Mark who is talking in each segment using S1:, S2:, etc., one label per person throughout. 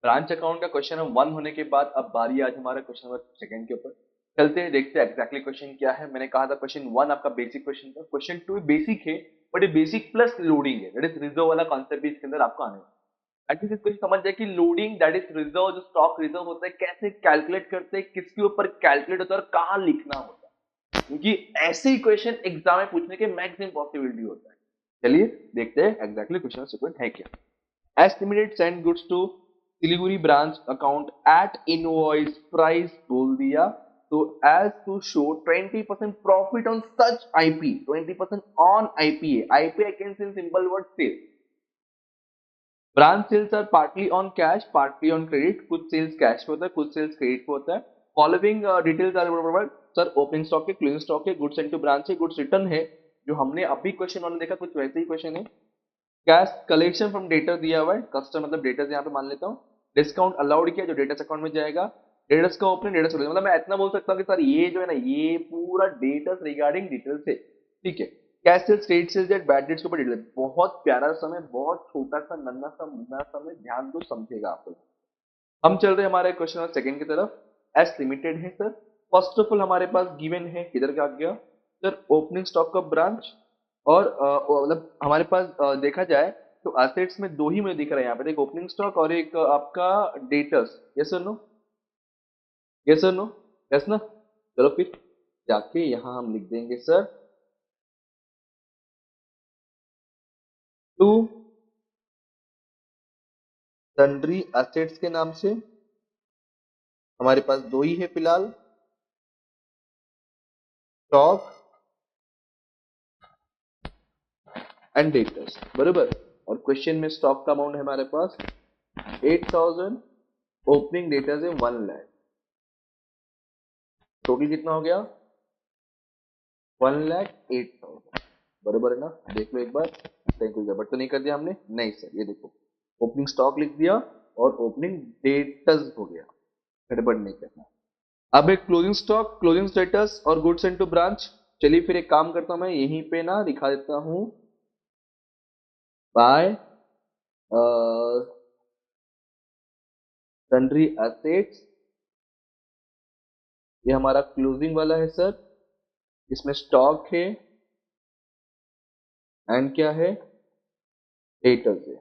S1: Branch account का question number 1 होने के बाद अब बारी आज हमारा क्वेश्चन नंबर सेकंड के ऊपर। चलते हैं, देखते हैं एग्जैक्टली क्वेश्चन क्या है। मैंने कहा था क्वेश्चन 1 आपका बेसिक क्वेश्चन था, क्वेश्चन 2 बेसिक है बट ये बेसिक प्लस लोडिंग है, दैट इज रिजर्व वाला कॉन्सेप्ट भी इसके अंदर आपको आने वाला। एटलीस्ट इसको समझ जाए कि लोडिंग दैट इज रिजर्व, जो स्टॉक रिजर्व होता है कैसे कैलकुलेट करते हैं, किसके ऊपर कैलकुलेट होता है और कहाँ लिखना होता है, क्योंकि ऐसे ही क्वेश्चन एग्जाम में पूछने के मैक्सिमम पॉसिबिलिटी होता है। चलिए देखते हैं एग्जैक्टली क्वेश्चन सीक्वेंस है क्या। As limited send goods to Siliguri branch account at invoice price बोल दिया, तो as to show 20% profit on such IP, 20% on IPA, IPA can see simple word sale. Branch sales are partly on cash partly on credit, कुछ sales cash पे होता है कुछ sales credit पे होता है। Following details are sir opening stock है, closing stock है, गुड्स सेंट टू ब्रांच है, गुड्स रिटर्न है, जो हमने अभी क्वेश्चन वन देखा कुछ वैसे ही क्वेश्चन है। कैश कलेक्शन फ्रॉम डेटर दिया हुआ है, कस्टमर मतलब डेटर्स यहाँ पे मान लेता हूँ। डिस्काउंट अलाउड किया जो डेटर्स अकाउंट में जाएगा। डेटर्स का ओपनिंग डेटर्स, मतलब मैं इतना बोल सकता हूँ कि सर ये जो है ना ये पूरा डेटर्स रिगार्डिंग डिटेल्स है, ठीक है। Cash sales, credit sales and bad debts के ऊपर डिटेल, बहुत प्यारा समय, बहुत छोटा सा नन्ना सा मुन्ना सा में, ध्यान दो समझेगा आप लोग। हम चल रहे हैं हमारे क्वेश्चन नंबर सेकंड की तरफ। एस लिमिटेड है सर, फर्स्ट ऑफ ऑल हमारे पास गिवन है, किधर का आ गया sir, opening stock of branch. और मतलब हमारे पास देखा जाए तो एसेट्स में दो ही मुझे दिख रहा है यहाँ पे, एक ओपनिंग स्टॉक और एक आपका डेटर्स। यस और नो, यस और नो, यस ना। चलो फिर जाके यहाँ हम लिख देंगे सर टू सन्ड्री एसेट्स के नाम से। हमारे पास दो ही है फिलहाल, स्टॉक एंड डेटर्स, बरोबर। और क्वेश्चन में स्टॉक का अमाउंट है हमारे पास 8000, ओपनिंग डेटर्स है 1 लाख, टोटल कितना हो गया 1,08,000, बरोबर है ना। देख लो एक बार, कहीं कोई गड़बड़ तो नहीं कर दिया हमने, नहीं सर ये देखो ओपनिंग स्टॉक लिख दिया और ओपनिंग डेटर्स हो गया, गड़बड़ नहीं करना। अब एक क्लोजिंग स्टॉक, क्लोजिंग स्टेटस और गुड्स इनटू ब्रांच। चलिए फिर एक काम करता हूं, मैं यहीं पे ना दिखा देता हूं बाय सन्ड्री एसेट्स। ये हमारा क्लोजिंग वाला है सर, इसमें स्टॉक है एंड क्या है डेटर्स है,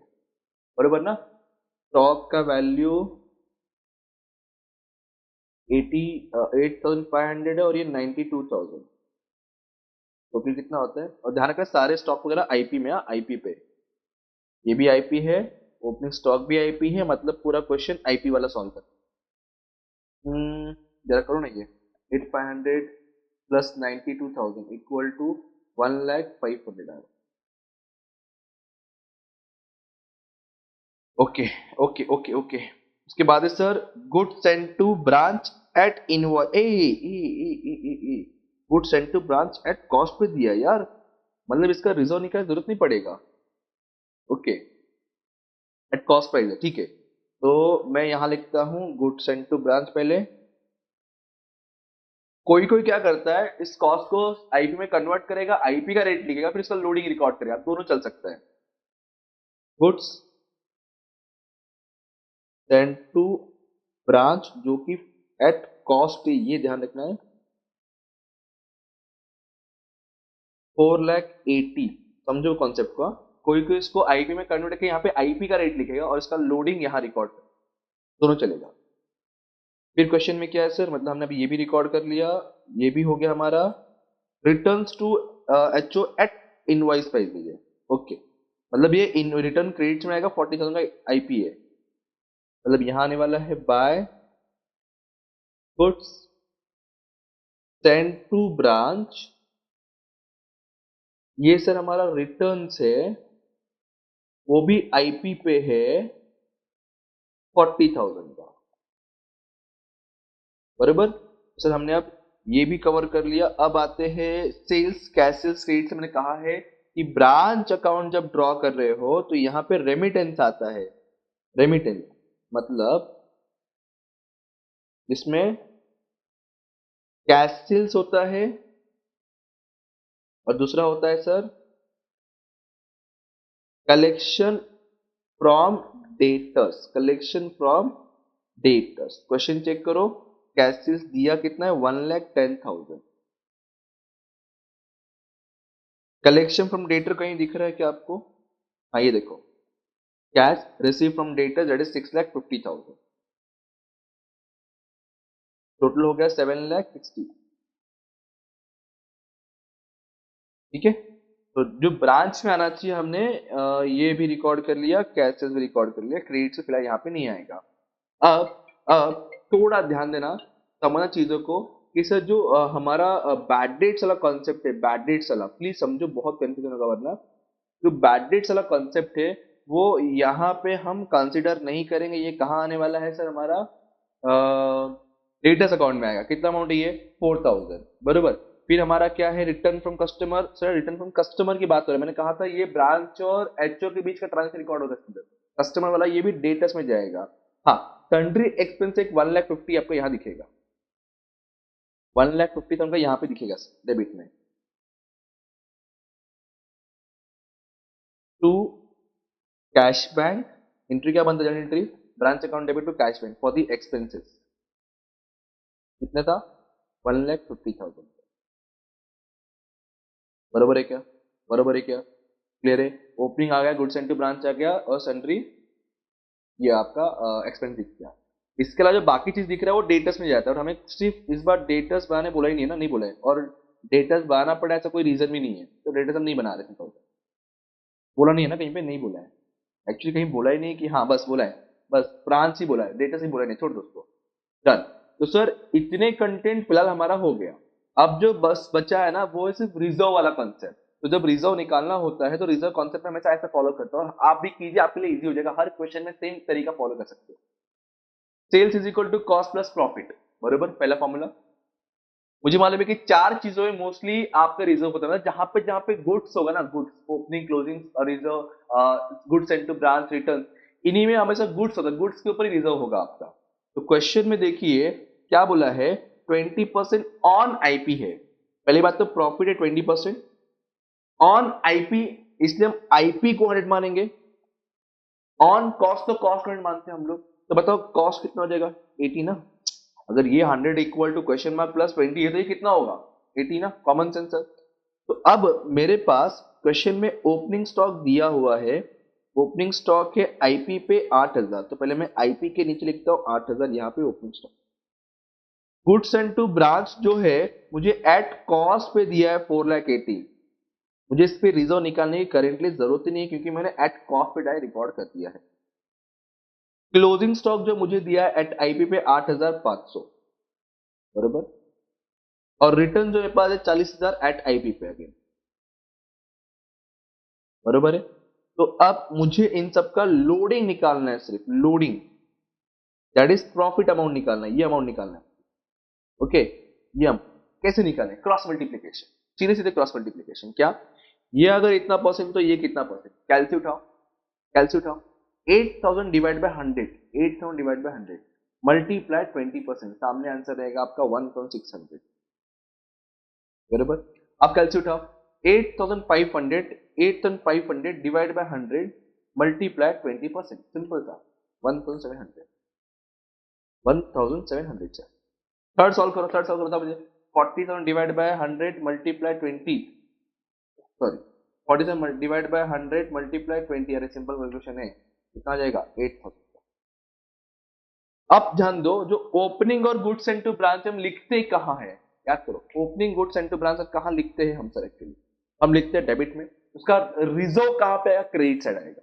S1: बरोबर ना। स्टॉक का वैल्यू 8,500 है और ये 92,000, टोटल कितना होता है। और ध्यान रखना सारे स्टॉक वगैरह आईपी में, आईपी पे, ये भी आईपी है, ओपनिंग स्टॉक भी आईपी है, मतलब पूरा क्वेश्चन आईपी वाला सॉल्व कर। जरा करो ना ये, 8,500 प्लस 92,000 equal to 1,05,000। Okay okay okay okay. उसके बाद है sir good send to branch at invoice, good send to branch at cost पे दिया यार, मतलब इसका रिजर्व निकालने की जरूरत नहीं पड़ेगा। ओके, एट कॉस्ट प्राइस है, ठीक है। तो मैं यहां लिखता हूं गुड सेंड टू ब्रांच पहले। कोई कोई क्या करता है इस कॉस्ट को आईपी में कन्वर्ट करेगा, आईपी का रेट लिखेगा फिर इसका लोडिंग रिकॉर्ड करेगा, दोनों चल सकता है। गुड्स सेंड टू ब्रांच जो कि एट कॉस्ट, ये ध्यान रखना है 4,80,000, समझो कॉन्सेप्ट को। कोई कोई इसको आईपी में कन्वर्ट करके यहाँ पे आईपी का रेट लिखेगा और इसका लोडिंग यहाँ रिकॉर्ड, दोनों चलेगा। फिर क्वेश्चन में क्या है सर, मतलब हमने अभी ये भी रिकॉर्ड कर लिया, ये भी हो गया हमारा। Returns to HO at invoice price दीजिए, ओके। मतलब ये इन रिटर्न क्रेडिट में आएगा 40,000 का आईपी है, मतलब यहाँ आने वाला है by goods send to branch. ये सर हमारा रिटर्न है, वो भी आईपी पे है 40,000 का, बराबर। सर हमने अब ये भी कवर कर लिया। अब आते हैं सेल्स, कैश सेल्स क्रेडिट से मैंने कहा है कि ब्रांच अकाउंट जब ड्रॉ कर रहे हो तो यहाँ पे रेमिटेंस आता है, रेमिटेंस मतलब इसमें कैश सेल्स होता है और दूसरा होता है sir collection from debtors, collection from debtors. Question check करो, कैश सेल्स दिया कितना है 1,10,000। कलेक्शन फ्रॉम डेटर कहीं दिख रहा है क्या आपको? हाँ ये देखो, cash receive from debtor that is 6,50,000, total हो गया 7,60,000। ठीक है, तो जो ब्रांच में आना चाहिए हमने ये भी रिकॉर्ड कर लिया, कैश सेल्स भी रिकॉर्ड कर लिया, क्रेडिट से फिलहाल यहाँ पे नहीं आएगा। अब थोड़ा ध्यान देना, समझना चीजों को कि सर जो हमारा बैड डेट्स वाला कॉन्सेप्ट है, बैड डेट्स वाला प्लीज समझो, बहुत कंफ्यूजन होगा वरना। जो बैड डेट्स वाला कॉन्सेप्ट है वो यहाँ पे हम कंसिडर नहीं करेंगे। ये कहाँ आने वाला है सर? हमारा डेटर्स अकाउंट में आएगा। कितना अमाउंट है ये? 4,000, बरोबर। फिर हमारा क्या है? Return from customer. Sir return from customer की बात हो रही है, मैंने कहा था ये ब्रांच और एचओ के बीच का ट्रांजेक्शन रिकॉर्ड होगा कस्टमर वाला, ये भी डेटर्स में जाएगा। हाँ, सन्ड्री एक्सपेंस एक 1,50,000 आपको यहाँ दिखेगा, 1,50,000 यहाँ पे दिखेगा डेबिट में। टू कैश बैंक, एंट्री क्या बनता है? Journal entry, branch account debit to cash bank for the expenses. कितना था? 1,50,000। बरोबर है क्या? बरोबर है क्या? क्लियर है? ओपनिंग आ गया, गुड्स एंड टू ब्रांच आ गया, और सन्ड्री ये आपका एक्सपेंस दिख गया। इसके अलावा जो बाकी चीज दिख रहा है वो डेटर्स में जाता है, और हमें सिर्फ इस बार डेटर्स बनाने बोला ही नहीं है ना, नहीं बोला है। और डेटर्स बनाना पड़ा ऐसा कोई रीजन भी नहीं है, तो डेटर्स हम नहीं बना रहे थे। बोला नहीं है ना कहीं पे, नहीं बोला है एक्चुअली, कहीं बोला ही नहीं कि हाँ बस बोला है, बस फ्रांस ही बोला है, डेटर्स ही बोला नहीं, छोड़ दो उसको। डन। तो सर इतने कंटेंट फिलहाल हमारा हो गया। अब जो बस बचा है ना वो है सिर्फ रिजर्व वाला कॉन्सेप्ट। तो जब रिजर्व निकालना होता है तो रिजर्व कॉन्सेप्ट में हमेशा ऐसा फॉलो करता हूँ, और आप भी कीजिए, आपके लिए इजी हो जाएगा, हर क्वेश्चन में सेम तरीका फॉलो कर सकते हो। Sales is equal to cost plus profit, बरोबर, पहला फॉर्मूला। मुझे मालूम है कि चार चीजों में मोस्टली आपका रिजर्व होता है, जहां पे गुड्स होगा ना, goods, opening, closing, reserve, goods and to branch, return, इन्हीं में हमेशा गुड्स होता है, गुड्स के ऊपर ही रिजर्व होगा आपका। तो क्वेश्चन में देखिए क्या बोला है, 20% ऑन आईपी है। पहली बात तो प्रॉफिट है 20% ऑन आईपी, इसलिए हम आईपी को 100 मानेंगे। ऑन कॉस्ट तो कॉस्ट 100 मानते हैं हम लोग, तो बताओ कॉस्ट कितना हो जाएगा? 80 ना। अगर ये 100 equal to question mark plus 20 है तो ये कितना होगा? 80 ना, कॉमन सेंस है। तो अब मेरे पास क्वेश्चन में ओपनिंग स्टॉक दिया हुआ है, ओपनिंग स्टॉक है आईपी पे 8,000, तो पहले मैं आईपी के नीचे लिखता हूं 8,000, यहाँ पे opening stock. Goods and to branch जो है मुझे एट कॉस्ट पे दिया है 4,80,000, मुझे इस पे रिजर्व निकालने की करेंटली जरूरत ही नहीं है क्योंकि मैंने एट कॉस्ट पे डायरेक्ट रिकॉर्ड कर दिया है। क्लोजिंग स्टॉक जो मुझे दिया है एट आईपी पे 8,500, बरोबर, और रिटर्न जो मेरे पास है 40,000 एट आईपी पे अगेन, बरोबर है। तो अब मुझे इन सब का लोडिंग निकालना है, सिर्फ loading, that is profit amount निकालना है, ये अमाउंट निकालना है। ओके, ये हम कैसे निकालें? क्रॉस मल्टीप्लीकेशन, सीधे सीधे क्रॉस मल्टीप्लीकेशन। क्या? ये अगर इतना परसेंट तो ये कितना परसेंट? कैलसी उठाओ, कैलसी उठाओ। 8,000 divide by 100, 8,000 divide by 100 multiply 20%, सामने आंसर रहेगा आपका 1,600, बरोबर। अब कैलसी उठाओ, 8,500, 8,500 डिवाइड बाय 100 मल्टीप्लाई 20%, सिंपल सा 1,700, 1,700 से। थर्ड सॉल्व करो, थर्ड सॉल्व करो, बताओ मुझे। 40,000 divide by 100 multiply 20, sorry 47 divide by 100 multiply 20, अरे सिंपल कैलकुलेशन है, कितना आ जाएगा? 8,000। अब ध्यान दो, जो ओपनिंग और गुड्स एंड टू ब्रांच हम लिखते कहाँ है? याद करो, opening, goods and to branch कहाँ लिखते हैं हम सर? एक्चुअली हम लिखते हैं डेबिट में, उसका रिजर्व कहाँ पे आएगा? क्रेडिट साइड आएगा।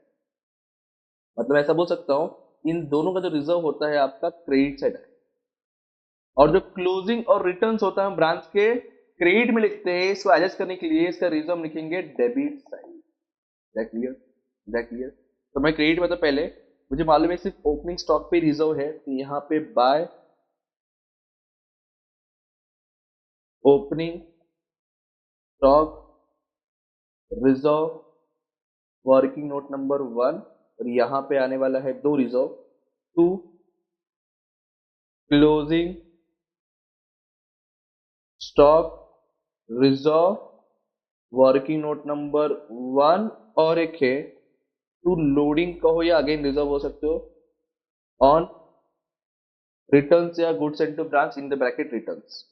S1: मतलब ऐसा बोल सकता हूं, इन दोनों का जो रिजर्व होता है आपका क्रेडिट साइड आएगा, और जो क्लोजिंग और रिटर्न्स होता है हम ब्रांच के क्रेडिट में लिखते हैं, इसको एडजस्ट करने के लिए इसका रिजर्व लिखेंगे डेबिट साइड। क्लियर? क्लियर? तो मैं क्रेडिट में, तो पहले मुझे मालूम है सिर्फ ओपनिंग स्टॉक पे रिजर्व है, तो यहाँ पे by opening stock reserve working note number 1, और यहां पे आने वाला है दो reserve, to closing stock reserve working note number 1, और एक है टू लोडिंग कहो या अगेन रिजर्व हो सकते हो, ऑन रिटर्न्स या goods and to branch in the bracket returns.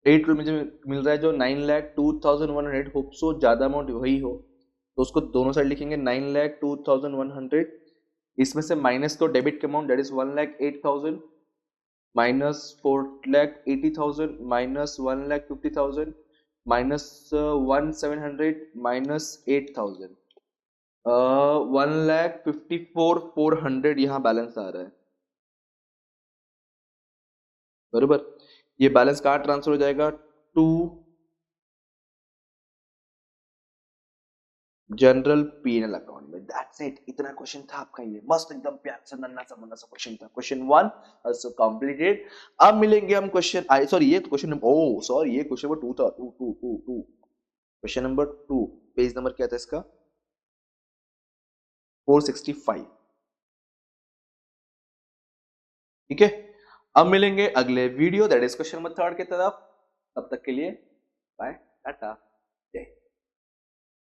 S1: 8 मुझे मिल रहा है जो 9,02,100, होप सो ज्यादा अमाउंट वही हो, तो उसको दोनों साइड लिखेंगे 9,02,100। इसमें से माइनस तो डेबिट के amount that is 1,08,000, minus 4,80,000, minus 1,50,000, minus 1,700, minus 8,000, 1,54,400 यहाँ बैलेंस आ रहा है, बरोबर। ये बैलेंस कहाँ ट्रांसफर हो जाएगा, टू जनरल पीएनएल अकाउंट में। दैट्स इट, इतना क्वेश्चन था आपका, ये मस्त एकदम प्यार से नन्ना सा मुन्ना सा क्वेश्चन था, क्वेश्चन 1 सो कंप्लीटेड। अब मिलेंगे हम क्वेश्चन आई सॉरी ये क्वेश्चन ओ सॉरी ये क्वेश्चन नंबर 2 था, 2 2 2 2 क्वेश्चन नंबर 2, पेज नंबर क्या था इसका, 465। ठीक है, अब मिलेंगे अगले video that is question number 3 की तरफ। तब तक के लिए बाय टाटा, जय।